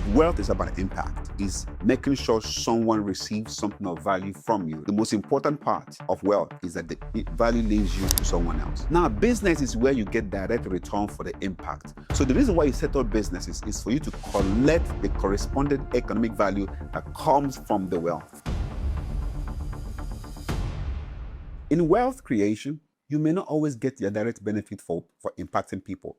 Wealth is about impact. It's making sure someone receives something of value from you. The most important part of wealth is that the value leaves you to someone else. Now, business is where you get direct return for the impact. So the reason why you set up businesses is for you to collect the corresponding economic value that comes from the wealth. In wealth creation, you may not always get your direct benefit for impacting people.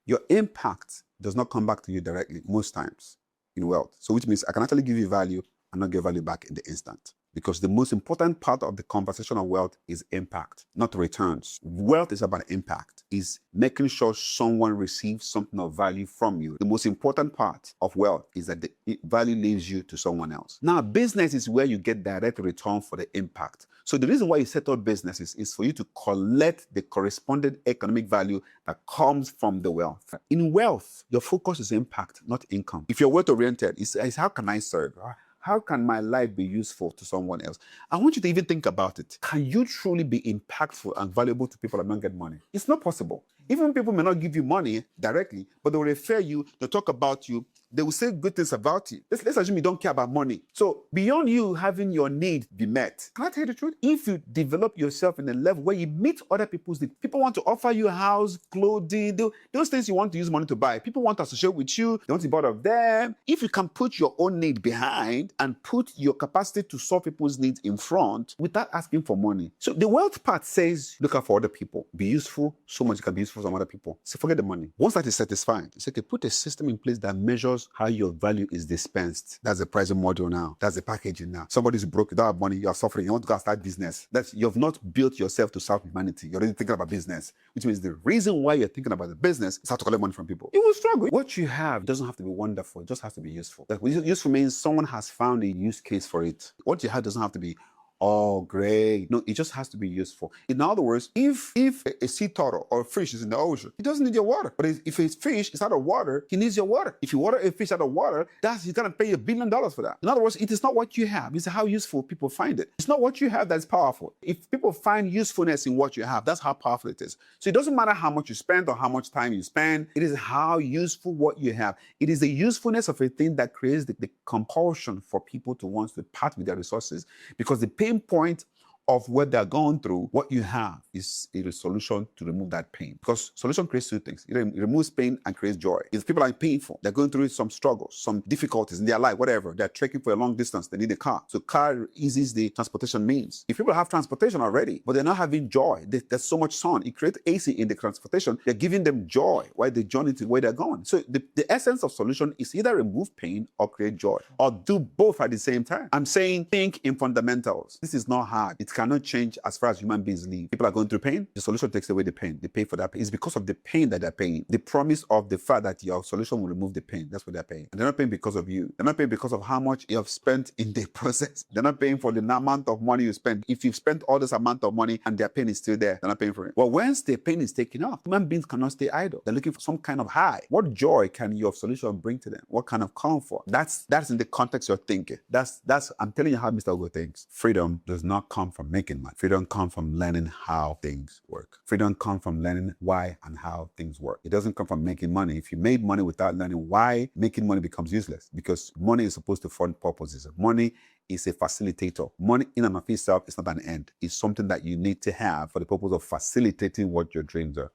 Your impact does not come back to you directly most times in wealth. So which means I can actually give you value and not get value back in the instant. Because the most important part of the conversation of wealth is impact, not returns. Wealth is about impact. It's making sure someone receives something of value from you. The most important part of wealth is that the value leaves you to someone else. Now, business is where you get direct return for the impact. So the reason why you set up businesses is for you to collect the corresponding economic value that comes from the wealth. In wealth, your focus is impact, not income. If you're wealth-oriented, it's how can I serve? How can my life be useful to someone else? I want you to even think about it. Can you truly be impactful and valuable to people that don't get money? It's not possible. Even people may not give you money directly, but they will refer you, they'll talk about you, they will say good things about you. Let's assume you don't care about money. So beyond you having your need be met, can I tell you the truth? If you develop yourself in a level where you meet other people's needs, people want to offer you a house, clothing, those things you want to use money to buy. People want to associate with you, they want to be part of them. If you can put your own need behind and put your capacity to solve people's needs in front without asking for money. So the wealth part says, look out for other people, be useful, so much you can be useful for some other people. So forget the money. Once that is satisfied, it's okay, put a system in place that measures how your value is dispensed. That's the pricing model now. That's the packaging now. Somebody's broke, you don't have money, you're suffering, you want to go and start business. You've not built yourself to serve humanity. You're already thinking about business, which means the reason why you're thinking about the business is how to collect money from people. You will struggle. What you have doesn't have to be wonderful, it just has to be useful. Like, useful means someone has found a use case for it. What you have doesn't have to be, oh, great. No, it just has to be useful. In other words, if a sea turtle or a fish is in the ocean, he doesn't need your water. But if a fish is out of water, he needs your water. If you water a fish out of water, he's going to pay you $1 billion for that. In other words, it is not what you have. It's how useful people find it. It's not what you have that's powerful. If people find usefulness in what you have, that's how powerful it is. So it doesn't matter how much you spend or how much time you spend. It is how useful what you have. It is the usefulness of a thing that creates the compulsion for people to want to part with their resources, because the pain point of what they're going through, what you have is a solution to remove that pain. Because solution creates two things. It removes pain and creates joy. If people are painful, they're going through some struggles, some difficulties in their life, whatever. They're trekking for a long distance, they need a car. So car eases the transportation means. If people have transportation already, but they're not having joy, there's so much sun, it creates AC in the transportation, they're giving them joy while they journey to where they're going. So the essence of solution is either remove pain or create joy, or do both at the same time. I'm saying think in fundamentals. This is not hard. It cannot change as far as human beings live. People are going through pain. The solution takes away the pain. They pay for that pain. It's because of the pain that they're paying. The promise of the fact that your solution will remove the pain. That's what they're paying. And they're not paying because of you. They're not paying because of how much you have spent in the process. They're not paying for the amount of money you spend. If you've spent all this amount of money and their pain is still there, they're not paying for it. Well, once the pain is taken off, human beings cannot stay idle. They're looking for some kind of high. What joy can your solution bring to them? What kind of comfort? That's in the context you're thinking. I'm telling you how Mr. Ogo thinks. Freedom does not come from making money. Freedom comes from learning how things work. Freedom comes from learning why and how things work. It doesn't come from making money. If you made money without learning why, making money becomes useless, because money is supposed to fund purposes. Money is a facilitator. Money in and of itself is not an end. It's something that you need to have for the purpose of facilitating what your dreams are.